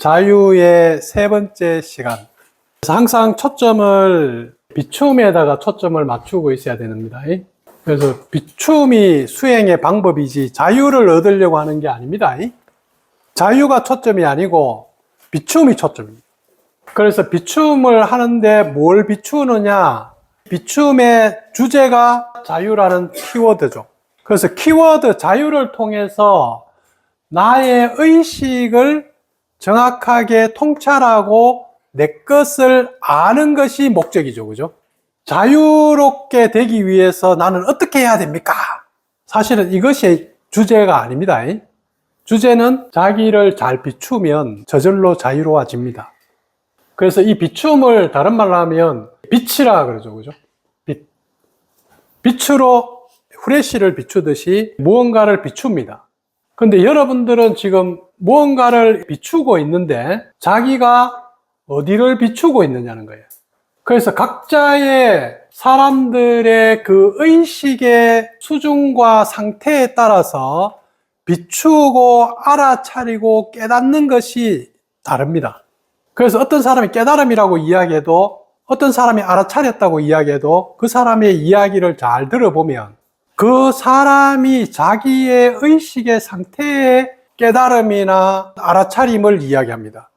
자유의 세 번째 시간. 그래서 항상 초점을 비춤에다가 초점을 맞추고 있어야 됩니다. 그래서 비춤이 수행의 방법이지 자유를 얻으려고 하는 게 아닙니다. 자유가 초점이 아니고 비춤이 초점입니다. 그래서 비춤을 하는데 뭘 비추느냐? 비춤의 주제가 자유라는 키워드죠. 그래서 키워드 자유를 통해서 나의 의식을 정확하게 통찰하고 내 것을 아는 것이 목적이죠. 그죠? 자유롭게 되기 위해서 나는 어떻게 해야 됩니까? 사실은 이것이 주제가 아닙니다. 주제는 자기를 잘 비추면 저절로 자유로워집니다. 그래서 이 비춤을 다른 말로 하면 빛이라 그러죠. 그죠? 빛으로 후레쉬를 비추듯이 무언가를 비춥니다. 근데 여러분들은 지금 무언가를 비추고 있는데 자기가 어디를 비추고 있느냐는 거예요. 그래서 각자의 사람들의 그 의식의 수준과 상태에 따라서 비추고 알아차리고 깨닫는 것이 다릅니다. 그래서 어떤 사람이 깨달음이라고 이야기해도 어떤 사람이 알아차렸다고 이야기해도 그 사람의 이야기를 잘 들어보면 그 사람이 자기의 의식의 상태의 깨달음이나 알아차림을 이야기합니다.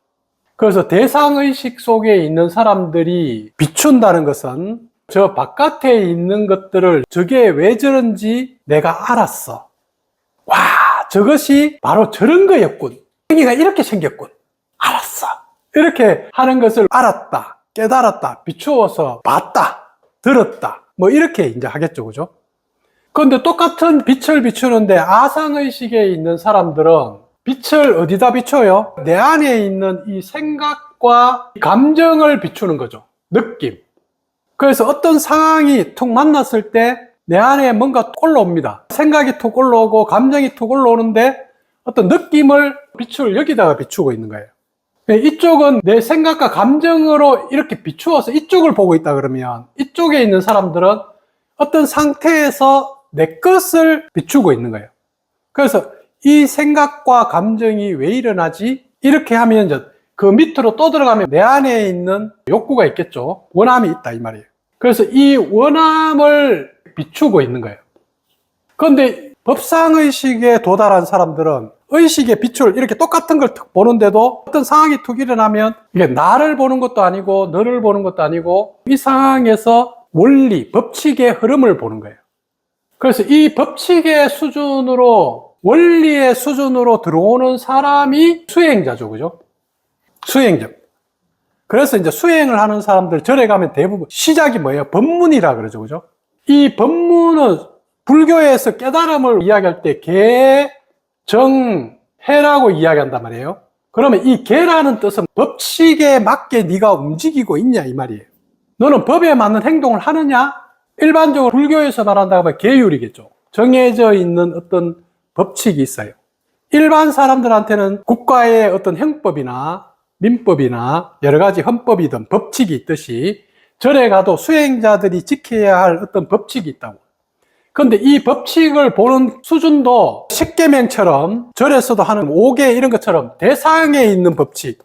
그래서 대상의식 속에 있는 사람들이 비춘다는 것은 저 바깥에 있는 것들을 저게 왜 저런지 내가 알았어. 와, 저것이 바로 저런 거였군. 여기가 이렇게 생겼군. 알았어. 이렇게 하는 것을 알았다, 깨달았다, 비추어서 봤다, 들었다. 뭐 이렇게 이제 하겠죠. 그죠? 그런데 똑같은 빛을 비추는데 아상의식에 있는 사람들은 빛을 어디다 비춰요? 내 안에 있는 이 생각과 감정을 비추는 거죠. 느낌. 그래서 어떤 상황이 툭 만났을 때 내 안에 뭔가 올라옵니다. 생각이 툭 올라오고 감정이 툭 올라오는데 어떤 느낌을 빛을 여기다가 비추고 있는 거예요. 이쪽은 내 생각과 감정으로 이렇게 비추어서 이쪽을 보고 있다 그러면 이쪽에 있는 사람들은 어떤 상태에서 내 것을 비추고 있는 거예요. 그래서 이 생각과 감정이 왜 일어나지? 이렇게 하면 이제 그 밑으로 또 들어가면 내 안에 있는 욕구가 있겠죠. 원함이 있다 이 말이에요. 그래서 이 원함을 비추고 있는 거예요. 그런데 법상의식에 도달한 사람들은 의식의 빛을 이렇게 똑같은 걸 툭 보는데도 어떤 상황이 툭 일어나면 이게 나를 보는 것도 아니고 너를 보는 것도 아니고 이 상황에서 원리, 법칙의 흐름을 보는 거예요. 그래서 이 법칙의 수준으로 원리의 수준으로 들어오는 사람이 수행자죠. 그죠? 수행자. 그래서 이제 수행을 하는 사람들 절에 가면 대부분 시작이 뭐예요? 법문이라 그러죠. 그죠? 이 법문은 불교에서 깨달음을 이야기할 때 계, 정, 해라고 이야기한단 말이에요. 그러면 이 계라는 뜻은 법칙에 맞게 네가 움직이고 있냐 이 말이에요. 너는 법에 맞는 행동을 하느냐? 일반적으로 불교에서 말한다고 하면 계율이겠죠. 정해져 있는 어떤 법칙이 있어요. 일반 사람들한테는 국가의 어떤 형법이나 민법이나 여러 가지 헌법이든 법칙이 있듯이 절에 가도 수행자들이 지켜야 할 어떤 법칙이 있다고. 그런데 이 법칙을 보는 수준도 십계명처럼 절에서도 하는 5개 이런 것처럼 대상에 있는 법칙,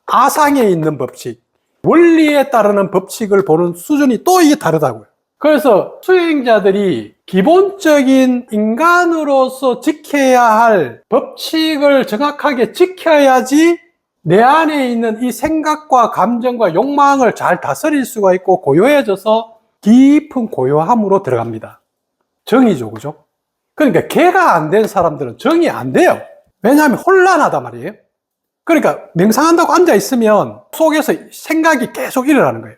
아상에 있는 법칙, 원리에 따르는 법칙을 보는 수준이 또 이게 다르다고요. 그래서 수행자들이 기본적인 인간으로서 지켜야 할 법칙을 정확하게 지켜야지 내 안에 있는 이 생각과 감정과 욕망을 잘 다스릴 수가 있고 고요해져서 깊은 고요함으로 들어갑니다. 정이죠. 그죠? 그러니까 개가 안 된 사람들은 정이 안 돼요. 왜냐하면 혼란하단 말이에요. 그러니까 명상한다고 앉아있으면 속에서 생각이 계속 일어나는 거예요.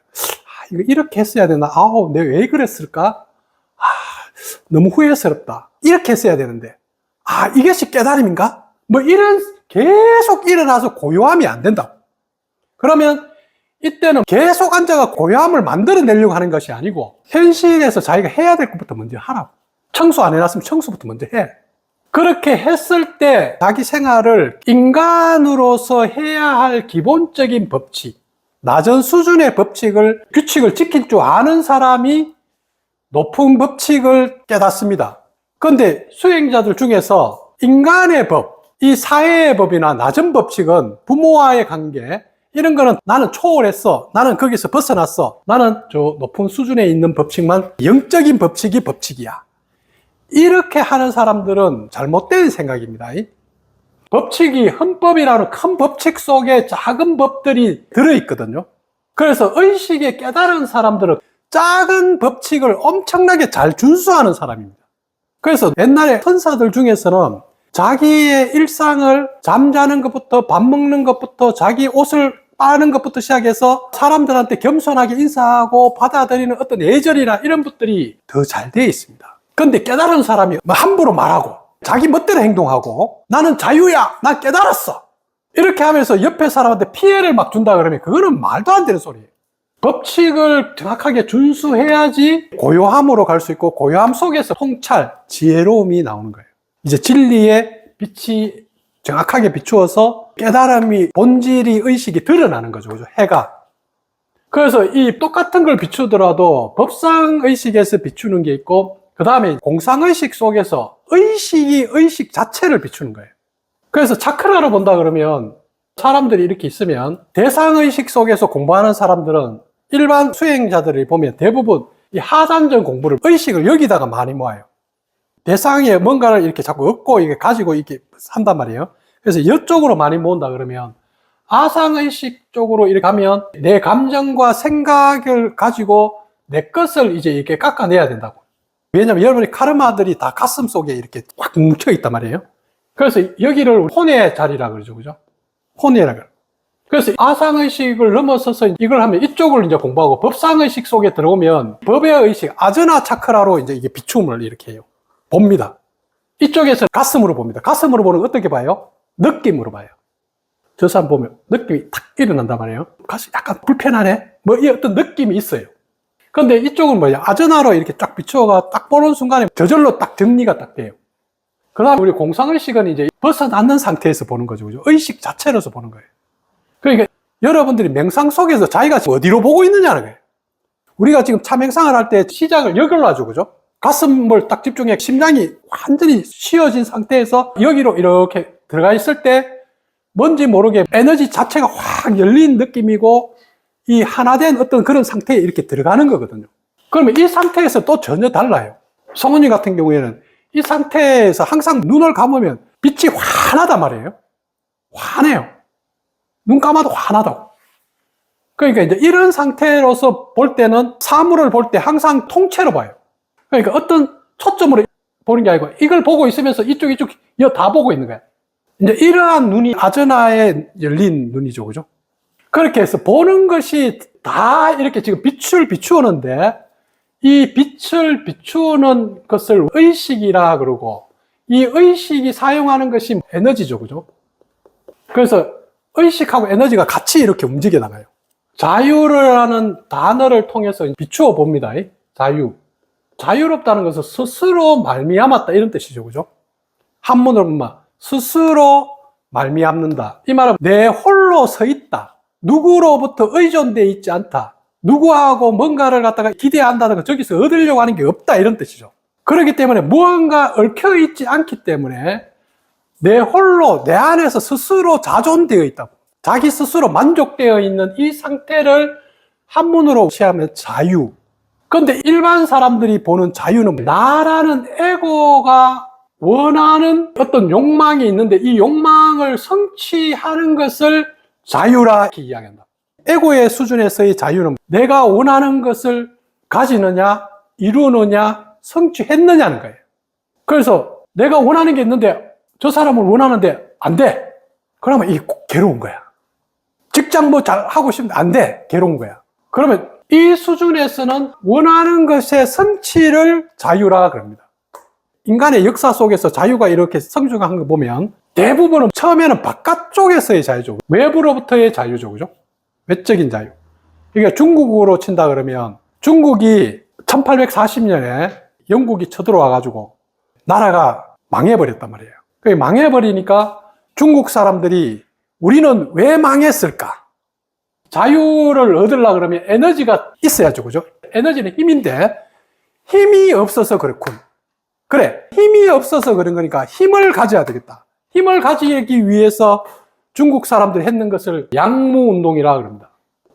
이거 이렇게 했어야 되나? 내가 왜 그랬을까? 너무 후회스럽다. 이렇게 했어야 되는데. 이것이 깨달음인가? 뭐 이런 계속 일어나서 고요함이 안 된다고. 그러면 이때는 계속 앉아가 고요함을 만들어내려고 하는 것이 아니고 현실에서 자기가 해야 될 것부터 먼저 하라고. 청소 안 해놨으면 청소부터 먼저 해. 그렇게 했을 때 자기 생활을 인간으로서 해야 할 기본적인 법칙, 낮은 수준의 법칙을, 규칙을 지킬 줄 아는 사람이 높은 법칙을 깨닫습니다. 그런데 수행자들 중에서 인간의 법, 이 사회의 법이나 낮은 법칙은 부모와의 관계, 이런 거는 나는 초월했어. 나는 거기서 벗어났어. 나는 저 높은 수준에 있는 법칙만, 영적인 법칙이 법칙이야. 이렇게 하는 사람들은 잘못된 생각입니다. 법칙이 헌법이라는 큰 법칙 속에 작은 법들이 들어있거든요. 그래서 의식에 깨달은 사람들은 작은 법칙을 엄청나게 잘 준수하는 사람입니다. 그래서 옛날에 선사들 중에서는 자기의 일상을 잠자는 것부터 밥 먹는 것부터 자기 옷을 빠는 것부터 시작해서 사람들한테 겸손하게 인사하고 받아들이는 어떤 예절이나 이런 것들이 더 잘 되어 있습니다. 그런데 깨달은 사람이 함부로 말하고 자기 멋대로 행동하고 나는 자유야, 난 깨달았어, 이렇게 하면서 옆에 사람한테 피해를 막 준다 그러면 그거는 말도 안 되는 소리예요. 법칙을 정확하게 준수해야지 고요함으로 갈 수 있고, 고요함 속에서 통찰, 지혜로움이 나오는 거예요. 이제 진리의 빛이 정확하게 비추어서 깨달음이, 본질이, 의식이 드러나는 거죠. 그죠? 해가. 그래서 이 똑같은 걸 비추더라도 법상의식에서 비추는 게 있고, 그 다음에 공상의식 속에서 의식이 의식 자체를 비추는 거예요. 그래서 차크라로 본다 그러면 사람들이 이렇게 있으면 대상의식 속에서 공부하는 사람들은 일반 수행자들이 보면 대부분 이 하단전 공부를, 의식을 여기다가 많이 모아요. 대상에 뭔가를 이렇게 자꾸 얻고 이게 가지고 이렇게 한단 말이에요. 그래서 이쪽으로 많이 모은다 그러면 아상의식 쪽으로 이렇게 가면 내 감정과 생각을 가지고 내 것을 이제 이렇게 깎아내야 된다고. 왜냐면 여러분이 카르마들이 다 가슴 속에 이렇게 꽉 뭉쳐 있단 말이에요. 그래서 여기를 혼의 자리라 그러죠. 그죠? 혼이라 그래요. 그래서 아상의식을 넘어서서 이걸 하면 이쪽을 이제 공부하고, 법상의식 속에 들어오면 법의 의식, 아저나 차크라로 이제 이게 비춤을 이렇게 해요. 봅니다. 이쪽에서 가슴으로 봅니다. 가슴으로 보는 거 어떻게 봐요? 느낌으로 봐요. 저 사람 보면 느낌이 탁 일어난단 말이에요. 가슴이 약간 불편하네? 뭐 이 어떤 느낌이 있어요. 근데 이쪽은 뭐야? 아저나로 이렇게 딱 비추어가 딱 보는 순간에 저절로 딱 정리가 딱 돼요. 그 다음에 우리 공상의식은 이제 벗어나는 상태에서 보는 거죠. 그죠? 의식 자체로서 보는 거예요. 그러니까 여러분들이 명상 속에서 자기가 어디로 보고 있느냐는 거예요. 우리가 지금 참행상을 할 때 시작을 여기로 하죠. 그죠? 가슴을 딱 집중해, 심장이 완전히 쉬어진 상태에서 여기로 이렇게 들어가 있을 때 뭔지 모르게 에너지 자체가 확 열린 느낌이고, 이 하나된 어떤 그런 상태에 이렇게 들어가는 거거든요. 그러면 이 상태에서 또 전혀 달라요. 성훈이 같은 경우에는 이 상태에서 항상 눈을 감으면 빛이 환하단 말이에요. 환해요. 눈 감아도 환하다고. 그러니까 이제 이런 상태로서 볼 때는 사물을 볼 때 항상 통째로 봐요. 그러니까 어떤 초점으로 보는 게 아니고 이걸 보고 있으면서 이쪽 이거 다 보고 있는 거야. 이제 이러한 눈이 아저나에 열린 눈이죠. 그죠? 그렇게 해서 보는 것이 다 이렇게 지금 빛을 비추는데, 이 빛을 비추는 것을 의식이라 그러고, 이 의식이 사용하는 것이 에너지죠. 그죠? 그래서 의식하고 에너지가 같이 이렇게 움직여 나가요. 자유라는 단어를 통해서 비추어 봅니다. 자유. 자유롭다는 것은 스스로 말미암았다, 이런 뜻이죠. 그죠? 한문으로 보면 스스로 말미암는다. 이 말은 내 홀로 서 있다. 누구로부터 의존되어 있지 않다. 누구하고 뭔가를 갖다가 기대한다든가 저기서 얻으려고 하는 게 없다, 이런 뜻이죠. 그렇기 때문에 무언가 얽혀 있지 않기 때문에 내 홀로 내 안에서 스스로 자존되어 있다고. 자기 스스로 만족되어 있는 이 상태를 한문으로 취하면 자유. 그런데 일반 사람들이 보는 자유는 나라는 에고가 원하는 어떤 욕망이 있는데, 이 욕망을 성취하는 것을 자유라 이야기한다. 에고의 수준에서의 자유는 내가 원하는 것을 가지느냐, 이루느냐, 성취했느냐는 거예요. 그래서 내가 원하는 게 있는데 저 사람은 원하는데 안 돼. 그러면 이게 괴로운 거야. 직장 뭐 잘 하고 싶은데 안 돼. 괴로운 거야. 그러면 이 수준에서는 원하는 것의 성취를 자유라 그럽니다. 인간의 역사 속에서 자유가 이렇게 성숙한 거 보면 대부분은 처음에는 바깥쪽에서의 자유죠. 외부로부터의 자유죠. 그죠? 외적인 자유. 그러니까 중국으로 친다 그러면 중국이 1840년에 영국이 쳐들어와가지고 나라가 망해버렸단 말이에요. 망해버리니까 중국 사람들이 우리는 왜 망했을까? 자유를 얻으려고 그러면 에너지가 있어야죠. 그죠? 에너지는 힘인데 힘이 없어서 그렇군. 그래, 힘이 없어서 그런 거니까 힘을 가져야 되겠다. 힘을 가지기 위해서 중국 사람들이 했는 것을 양무운동이라고 합니다.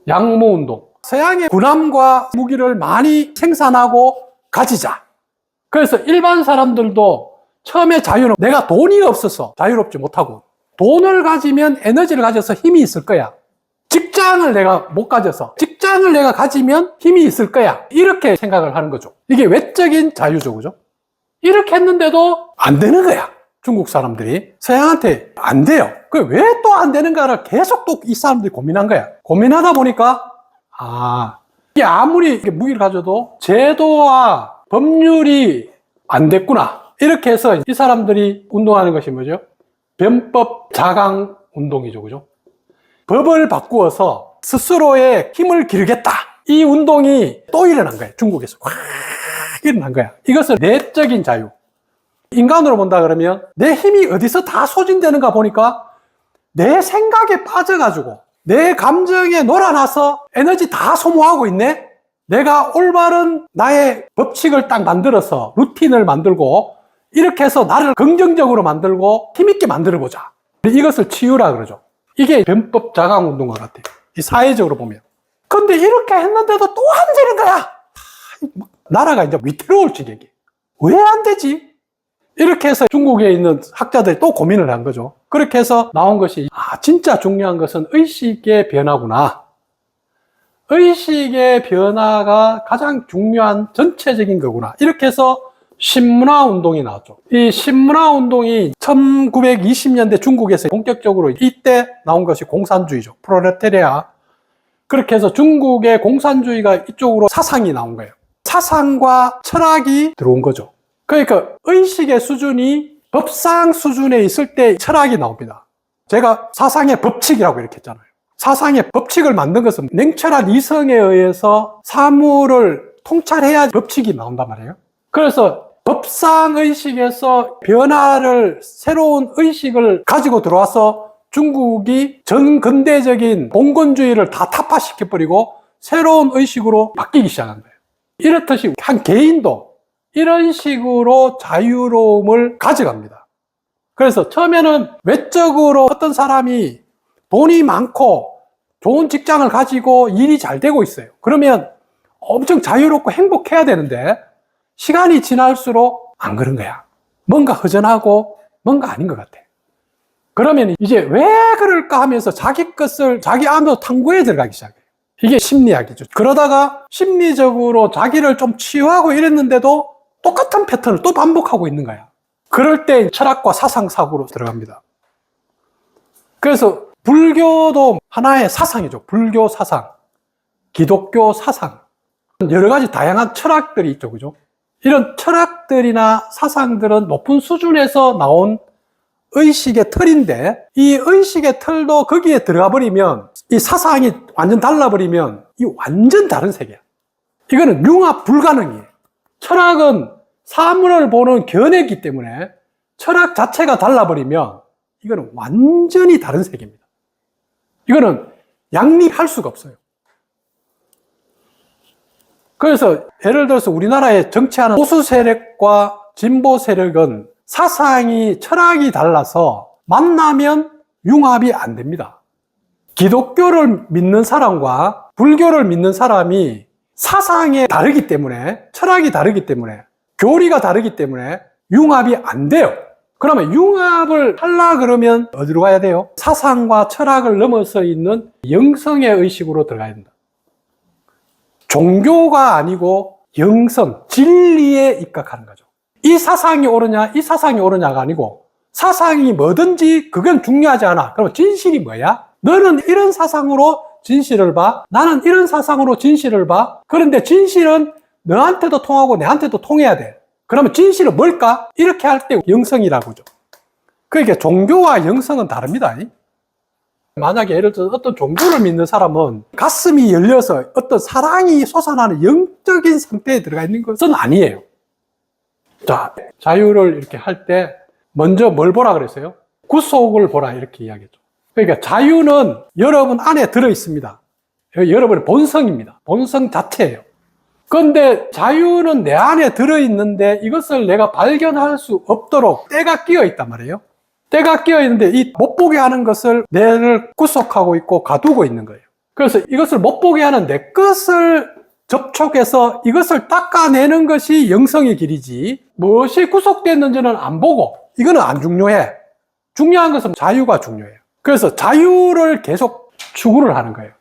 양무운동. 서양의 군함과 무기를 많이 생산하고 가지자. 그래서 일반 사람들도 처음에 자유는 내가 돈이 없어서 자유롭지 못하고, 돈을 가지면 에너지를 가져서 힘이 있을 거야. 직장을 내가 못 가져서 직장을 내가 가지면 힘이 있을 거야. 이렇게 생각을 하는 거죠. 이게 외적인 자유죠. 그죠? 이렇게 했는데도 안 되는 거야. 중국 사람들이 서양한테 안 돼요. 왜 또 안 되는가를 계속 또 이 사람들이 고민한 거야. 고민하다 보니까 이게 아무리 무기를 가져도 제도와 법률이 안 됐구나. 이렇게 해서 이 사람들이 운동하는 것이 뭐죠? 변법 자강 운동이죠. 그죠? 법을 바꾸어서 스스로의 힘을 기르겠다. 이 운동이 또 일어난 거예요. 중국에서 확 일어난 거야. 이것을 내적인 자유. 인간으로 본다 그러면 내 힘이 어디서 다 소진되는가 보니까 내 생각에 빠져가지고 내 감정에 놀아나서 에너지 다 소모하고 있네. 내가 올바른 나의 법칙을 딱 만들어서 루틴을 만들고 이렇게 해서 나를 긍정적으로 만들고 힘있게 만들어보자. 이것을 치유라 그러죠. 이게 변법 자강 운동과 같아요. 이 사회적으로 보면. 근데 이렇게 했는데도 또 안 되는 거야. 나라가 이제 위태로울 지경이. 왜 안 되지? 이렇게 해서 중국에 있는 학자들이 또 고민을 한 거죠. 그렇게 해서 나온 것이 진짜 중요한 것은 의식의 변화구나. 의식의 변화가 가장 중요한 전체적인 거구나. 이렇게 해서 신문화 운동이 나왔죠. 이 신문화 운동이 1920년대 중국에서 본격적으로 이때 나온 것이 공산주의죠. 프롤레타리아. 그렇게 해서 중국의 공산주의가 이쪽으로 사상이 나온 거예요. 사상과 철학이 들어온 거죠. 그러니까 의식의 수준이 법상 수준에 있을 때 철학이 나옵니다. 제가 사상의 법칙이라고 이렇게 했잖아요. 사상의 법칙을 만든 것은 냉철한 이성에 의해서 사물을 통찰해야 법칙이 나온단 말이에요. 그래서 법상 의식에서 변화를, 새로운 의식을 가지고 들어와서 중국이 전 근대적인 봉건주의를 다 타파시켜버리고 새로운 의식으로 바뀌기 시작한 거예요. 이렇듯이 한 개인도 이런 식으로 자유로움을 가져갑니다. 그래서 처음에는 외적으로 어떤 사람이 돈이 많고 좋은 직장을 가지고 일이 잘 되고 있어요. 그러면 엄청 자유롭고 행복해야 되는데 시간이 지날수록 안 그런 거야. 뭔가 허전하고 뭔가 아닌 것 같아. 그러면 이제 왜 그럴까 하면서 자기 것을 자기 안으로 탐구해 들어가기 시작해요. 이게 심리학이죠. 그러다가 심리적으로 자기를 좀 치유하고 이랬는데도 똑같은 패턴을 또 반복하고 있는 거야. 그럴 때 철학과 사상사고로 들어갑니다. 그래서 불교도 하나의 사상이죠. 불교 사상, 기독교 사상, 여러 가지 다양한 철학들이 있죠. 그죠? 이런 철학들이나 사상들은 높은 수준에서 나온 의식의 틀인데, 이 의식의 틀도 거기에 들어가 버리면, 이 사상이 완전 달라버리면 이 완전 다른 세계야. 이거는 융합 불가능이에요. 철학은 사물을 보는 견해이기 때문에 철학 자체가 달라버리면 이거는 완전히 다른 세계입니다. 이거는 양립할 수가 없어요. 그래서 예를 들어서 우리나라에 정치하는 보수 세력과 진보 세력은 사상이, 철학이 달라서 만나면 융합이 안 됩니다. 기독교를 믿는 사람과 불교를 믿는 사람이 사상이 다르기 때문에, 철학이 다르기 때문에, 교리가 다르기 때문에 융합이 안 돼요. 그러면 융합을 하려 그러면 어디로 가야 돼요? 사상과 철학을 넘어서 있는 영성의 의식으로 들어가야 된다. 종교가 아니고 영성, 진리에 입각하는 거죠. 이 사상이 옳으냐, 이 사상이 옳으냐가 아니고 사상이 뭐든지 그건 중요하지 않아. 그럼 진실이 뭐야? 너는 이런 사상으로 진실을 봐. 나는 이런 사상으로 진실을 봐. 그런데 진실은 너한테도 통하고 내한테도 통해야 돼. 그러면 진실은 뭘까? 이렇게 할 때 영성이라고 하죠. 그러니까 종교와 영성은 다릅니다. 만약에 예를 들어서 어떤 종교를 믿는 사람은 가슴이 열려서 어떤 사랑이 솟아나는 영적인 상태에 들어가 있는 것은 아니에요. 자, 자유를 이렇게 할 때 먼저 뭘 보라 그랬어요? 구속을 보라 이렇게 이야기했죠. 그러니까 자유는 여러분 안에 들어 있습니다. 여러분의 본성입니다. 본성 자체예요. 그런데 자유는 내 안에 들어 있는데 이것을 내가 발견할 수 없도록 때가 끼어 있단 말이에요. 때가 끼어 있는데 이 못 보게 하는 것을 내를 구속하고 있고 가두고 있는 거예요. 그래서 이것을 못 보게 하는 내 것을 접촉해서 이것을 닦아내는 것이 영성의 길이지, 무엇이 구속됐는지는 안 보고, 이거는 안 중요해. 중요한 것은 자유가 중요해요. 그래서 자유를 계속 추구를 하는 거예요.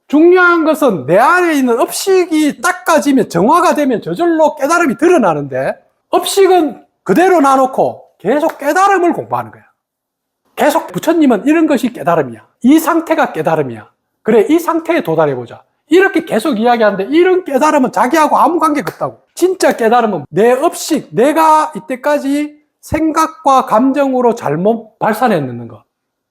중요한 것은 내 안에 있는 업식이 닦아지면, 정화가 되면 저절로 깨달음이 드러나는데, 업식은 그대로 놔놓고 계속 깨달음을 공부하는 거야. 계속 부처님은 이런 것이 깨달음이야. 이 상태가 깨달음이야. 그래, 이 상태에 도달해보자. 이렇게 계속 이야기하는데, 이런 깨달음은 자기하고 아무 관계가 없다고. 진짜 깨달음은 내 업식, 내가 이때까지 생각과 감정으로 잘못 발산해내는 거,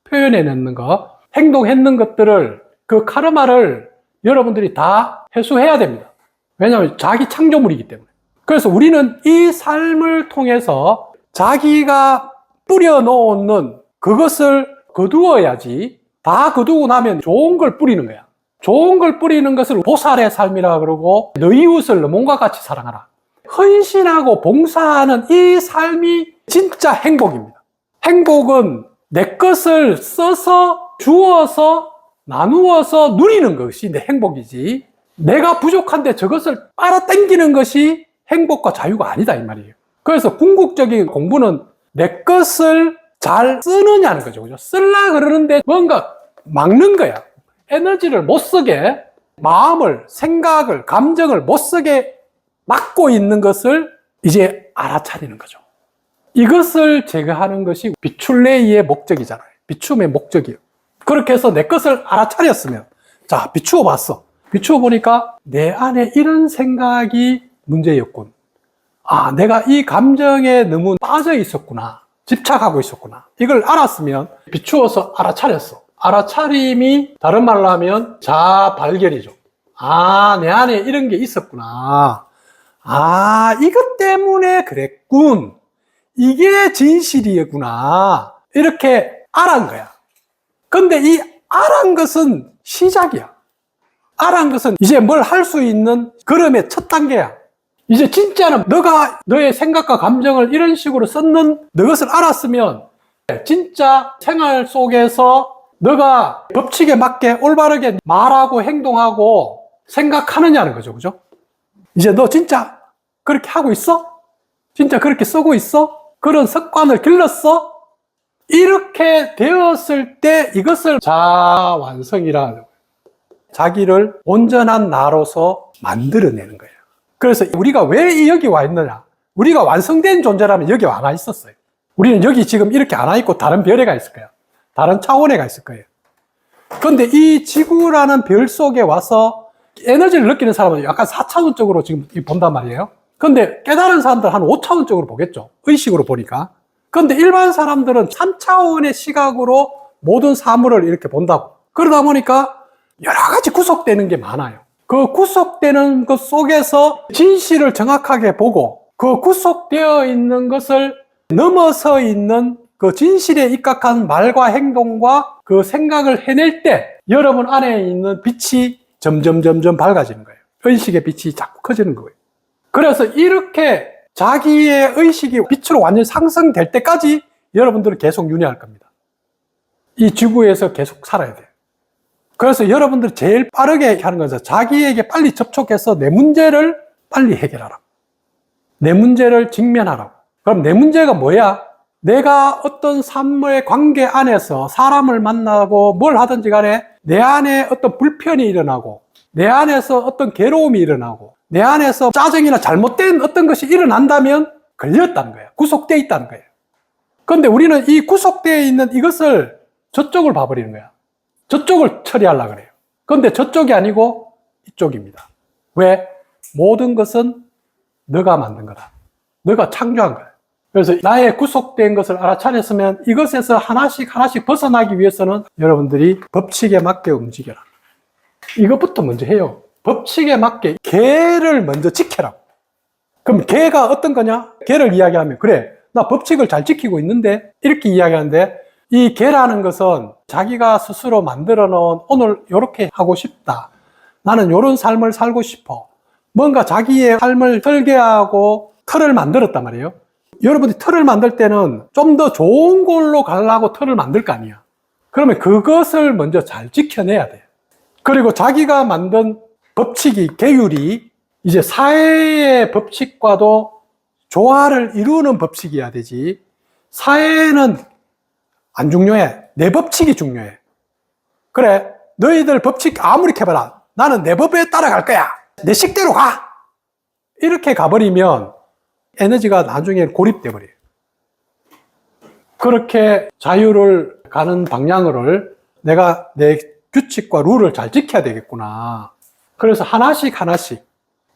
표현해내는 거, 행동했는 것들을, 그 카르마를 여러분들이 다 회수해야 됩니다. 왜냐하면 자기 창조물이기 때문에. 그래서 우리는 이 삶을 통해서 자기가 뿌려놓는 그것을 거두어야지. 다 거두고 나면 좋은 걸 뿌리는 거야. 좋은 걸 뿌리는 것을 보살의 삶이라 그러고, 너 이웃을 너 몸과 같이 사랑하라. 헌신하고 봉사하는 이 삶이 진짜 행복입니다. 행복은 내 것을 써서 주어서 나누어서 누리는 것이 내 행복이지, 내가 부족한데 저것을 빨아당기는 것이 행복과 자유가 아니다 이 말이에요. 그래서 궁극적인 공부는 내 것을 잘 쓰느냐는 거죠. 그죠? 쓰려 그러는데 뭔가 막는 거야. 에너지를 못 쓰게, 마음을, 생각을, 감정을 못 쓰게 막고 있는 것을 이제 알아차리는 거죠. 이것을 제거하는 것이 비출레이의 목적이잖아요. 비춤의 목적이에요. 그렇게 해서 내 것을 알아차렸으면, 자, 비추어 봤어. 비추어 보니까 내 안에 이런 생각이 문제였군. 아, 내가 이 감정에 너무 빠져 있었구나. 집착하고 있었구나. 이걸 알았으면 비추어서 알아차렸어. 알아차림이 다른 말로 하면 자발견이죠. 아, 내 안에 이런 게 있었구나. 아, 이것 때문에 그랬군. 이게 진실이구나. 이렇게 알은 거야. 근데 이 알은 것은 시작이야. 알은 것은 이제 뭘 할 수 있는 걸음의 첫 단계야. 이제 진짜는 너가 너의 생각과 감정을 이런 식으로 썼는 너것을 알았으면 진짜 생활 속에서 너가 법칙에 맞게 올바르게 말하고 행동하고 생각하느냐는 거죠. 그죠? 이제 너 진짜 그렇게 하고 있어? 진짜 그렇게 쓰고 있어? 그런 습관을 길렀어? 이렇게 되었을 때 이것을 자완성이라 하는 거예요. 자기를 온전한 나로서 만들어내는 거예요. 그래서 우리가 왜 여기 와 있느냐? 우리가 완성된 존재라면 여기 와 있었어요. 우리는 여기 지금 이렇게 안 와 있고 다른 별에 가 있을 거예요. 다른 차원에 가 있을 거예요. 그런데 이 지구라는 별 속에 와서 에너지를 느끼는 사람은 약간 4차원적으로 지금 본단 말이에요. 그런데 깨달은 사람들 한 5차원적으로 보겠죠. 의식으로 보니까. 그런데 일반 사람들은 3차원의 시각으로 모든 사물을 이렇게 본다고. 그러다 보니까 여러 가지 구속되는 게 많아요. 그 구속되는 것 속에서 진실을 정확하게 보고 그 구속되어 있는 것을 넘어서 있는 그 진실에 입각한 말과 행동과 그 생각을 해낼 때 여러분 안에 있는 빛이 점점 밝아지는 거예요. 의식의 빛이 자꾸 커지는 거예요. 그래서 이렇게 자기의 의식이 빛으로 완전히 상승될 때까지 여러분들은 계속 윤회할 겁니다. 이 지구에서 계속 살아야 돼요. 그래서 여러분들이 제일 빠르게 하는 것은 자기에게 빨리 접촉해서 내 문제를 빨리 해결하라고. 내 문제를 직면하라고. 그럼 내 문제가 뭐야? 내가 어떤 삶의 관계 안에서 사람을 만나고 뭘 하든지 간에 내 안에 어떤 불편이 일어나고 내 안에서 어떤 괴로움이 일어나고 내 안에서 짜증이나 잘못된 어떤 것이 일어난다면 걸렸다는 거예요. 구속되어 있다는 거예요. 그런데 우리는 이 구속되어 있는 이것을 저쪽을 봐버리는 거야. 저쪽을 처리하려고 그래요. 그런데 저쪽이 아니고 이쪽입니다. 왜? 모든 것은 너가 만든 거다. 너가 창조한 거야. 그래서 나의 구속된 것을 알아차렸으면 이것에서 하나씩 벗어나기 위해서는 여러분들이 법칙에 맞게 움직여라. 이것부터 먼저 해요. 법칙에 맞게 개를 먼저 지켜라. 그럼 개가 어떤 거냐? 개를 이야기하면 그래, 나 법칙을 잘 지키고 있는데 이렇게 이야기하는데 이 개라는 것은 자기가 스스로 만들어 놓은 오늘 이렇게 하고 싶다. 나는 이런 삶을 살고 싶어. 뭔가 자기의 삶을 설계하고 틀을 만들었단 말이에요. 여러분이 틀을 만들 때는 좀 더 좋은 걸로 가려고 틀을 만들 거 아니야. 그러면 그것을 먼저 잘 지켜내야 돼. 그리고 자기가 만든 법칙이, 계율이 이제 사회의 법칙과도 조화를 이루는 법칙이어야 되지. 사회는 안 중요해. 내 법칙이 중요해. 그래, 너희들 법칙 아무리 해봐라. 나는 내 법에 따라갈 거야. 내 식대로 가. 이렇게 가버리면 에너지가 나중에 고립돼 버려요. 그렇게 자유를 가는 방향을 내가 내 규칙과 룰을 잘 지켜야 되겠구나. 그래서 하나씩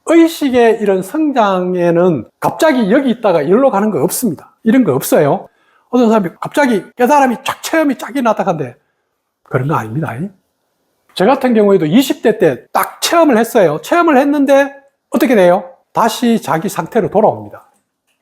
의식의 이런 성장에는 갑자기 여기 있다가 여기로 가는 거 없습니다. 이런 거 없어요. 어떤 사람이 갑자기 깨달음이 쫙 체험이 쫙이 나타간대. 그런 거 아닙니다. 저 같은 경우에도 20대 때 딱 체험을 했어요. 체험을 했는데 어떻게 돼요? 다시 자기 상태로 돌아옵니다.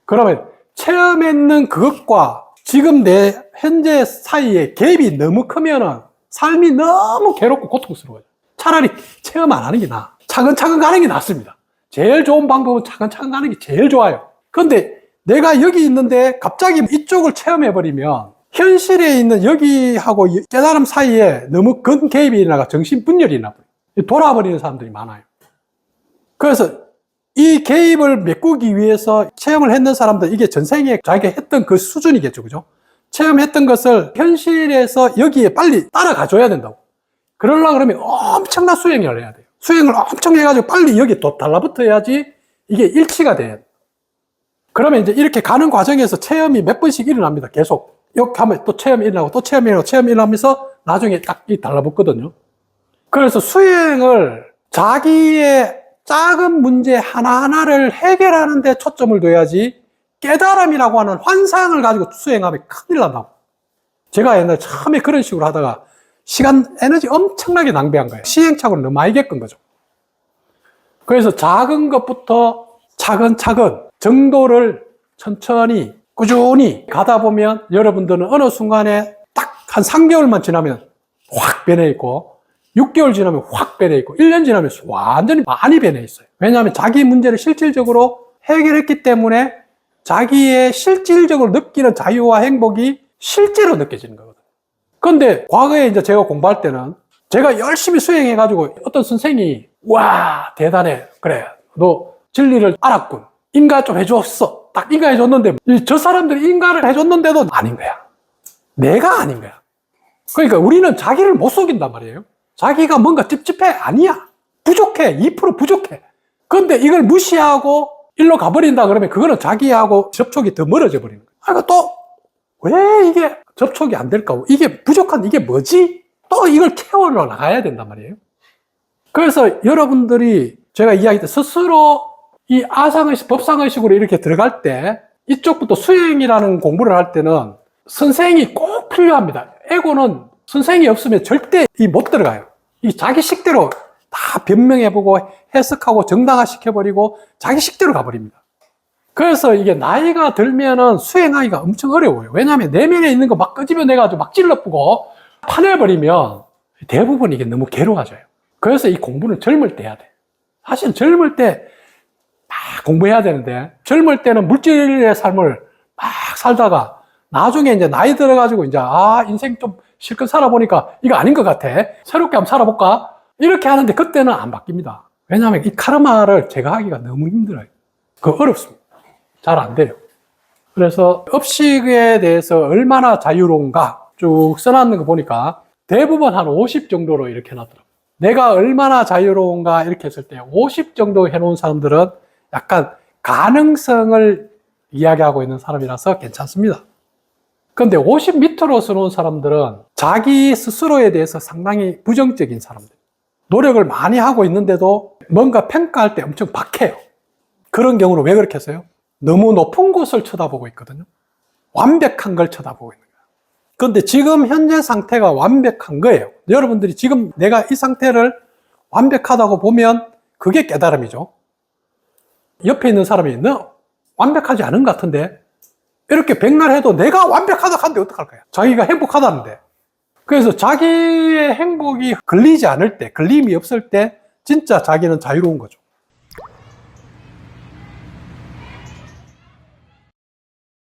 그러면 체험했는 그것과 지금 내 현재 사이에 갭이 너무 크면은 삶이 너무 괴롭고 고통스러워요. 차라리 체험 안 하는 게 나아. 차근차근 가는 게 낫습니다. 제일 좋은 방법은 차근차근 가는 게 제일 좋아요. 그런데 내가 여기 있는데 갑자기 이쪽을 체험해버리면 현실에 있는 여기하고 깨달음 사이에 너무 큰 갭이 일어나가 정신분열이 나버려요. 돌아버리는 사람들이 많아요. 그래서 이 개입을 메꾸기 위해서 체험을 했는 사람들, 이게 전생에 자기가 했던 그 수준이겠죠, 그죠? 체험했던 것을 현실에서 여기에 빨리 따라가줘야 된다고. 그러려고 그러면 엄청난 수행을 해야 돼요. 수행을 엄청 해가지고 빨리 여기에 또 달라붙어야지 이게 일치가 돼요. 그러면 이제 이렇게 가는 과정에서 체험이 몇 번씩 일어납니다, 계속. 이렇게 하면 또 체험이 일어나고 또 체험이 일어나고 체험이 일어나면서 나중에 딱 달라붙거든요. 그래서 수행을 자기의 작은 문제 하나하나를 해결하는 데 초점을 둬야지 깨달음이라고 하는 환상을 가지고 수행하면 큰일 난다고. 제가 옛날에 처음에 그런 식으로 하다가 시간, 에너지 엄청나게 낭비한 거예요. 시행착오를 너무 많이 겪은 거죠. 그래서 작은 것부터 차근차근 정도를 천천히 꾸준히 가다 보면 여러분들은 어느 순간에 딱 한 3개월만 지나면 확 변해 있고 6개월 지나면 확 변해 있고 1년 지나면 완전히 많이 변해 있어요. 왜냐하면 자기 문제를 실질적으로 해결했기 때문에 자기의 실질적으로 느끼는 자유와 행복이 실제로 느껴지는 거거든요. 그런데 과거에 이제 제가 공부할 때는 제가 열심히 수행해가지고 어떤 선생이 와 대단해 그래 너 진리를 알았군 인가 좀 해줬어 딱 인가 해줬는데 저 사람들이 인가를 해줬는데도 아닌 거야. 내가 아닌 거야. 그러니까 우리는 자기를 못 속인단 말이에요. 자기가 뭔가 찝찝해? 아니야. 부족해. 2% 부족해. 그런데 이걸 무시하고 일로 가버린다 그러면 그거는 자기하고 접촉이 더 멀어져 버리는 거예요. 그러니까 또 왜 이게 접촉이 안 될까? 이게 부족한 이게 뭐지? 또 이걸 채워러 나가야 된단 말이에요. 그래서 여러분들이 제가 이야기했던 스스로 이 아상의식, 법상의식으로 이렇게 들어갈 때 이쪽부터 수행이라는 공부를 할 때는 선생이 꼭 필요합니다. 에고는 선생이 없으면 절대 못 들어가요. 이 자기 식대로 다 변명해보고 해석하고 정당화시켜버리고 자기 식대로 가버립니다. 그래서 이게 나이가 들면은 수행하기가 엄청 어려워요. 왜냐하면 내면에 있는 거 막 끄집어내가지고 막 찔러보고 파내버리면 대부분 이게 너무 괴로워져요. 그래서 이 공부는 젊을 때 해야 돼. 사실 젊을 때 막 공부해야 되는데 젊을 때는 물질의 삶을 막 살다가 나중에 이제 나이 들어가지고 이제 인생 좀 실컷 살아보니까 이거 아닌 것 같아. 새롭게 한번 살아볼까? 이렇게 하는데 그때는 안 바뀝니다. 왜냐하면 이 카르마를 제거하기가 너무 힘들어요. 그거 어렵습니다. 잘 안 돼요. 그래서 업식에 대해서 얼마나 자유로운가 쭉 써놨는 거 보니까 대부분 한 50 정도로 이렇게 해놨더라고요. 내가 얼마나 자유로운가 이렇게 했을 때 50 정도 해놓은 사람들은 약간 가능성을 이야기하고 있는 사람이라서 괜찮습니다. 그런데 50 밑으로 써놓은 사람들은 자기 스스로에 대해서 상당히 부정적인 사람들. 노력을 많이 하고 있는데도 뭔가 평가할 때 엄청 박해요. 그런 경우는 왜 그렇게 했어요? 너무 높은 곳을 쳐다보고 있거든요. 완벽한 걸 쳐다보고 있는 거예요. 그런데 지금 현재 상태가 완벽한 거예요. 여러분들이 지금 내가 이 상태를 완벽하다고 보면 그게 깨달음이죠. 옆에 있는 사람이 너 완벽하지 않은 것 같은데 이렇게 백날 해도 내가 완벽하다 하는데 어떡할 거야? 자기가 행복하다는데. 그래서 자기의 행복이 걸리지 않을 때, 걸림이 없을 때 진짜 자기는 자유로운 거죠.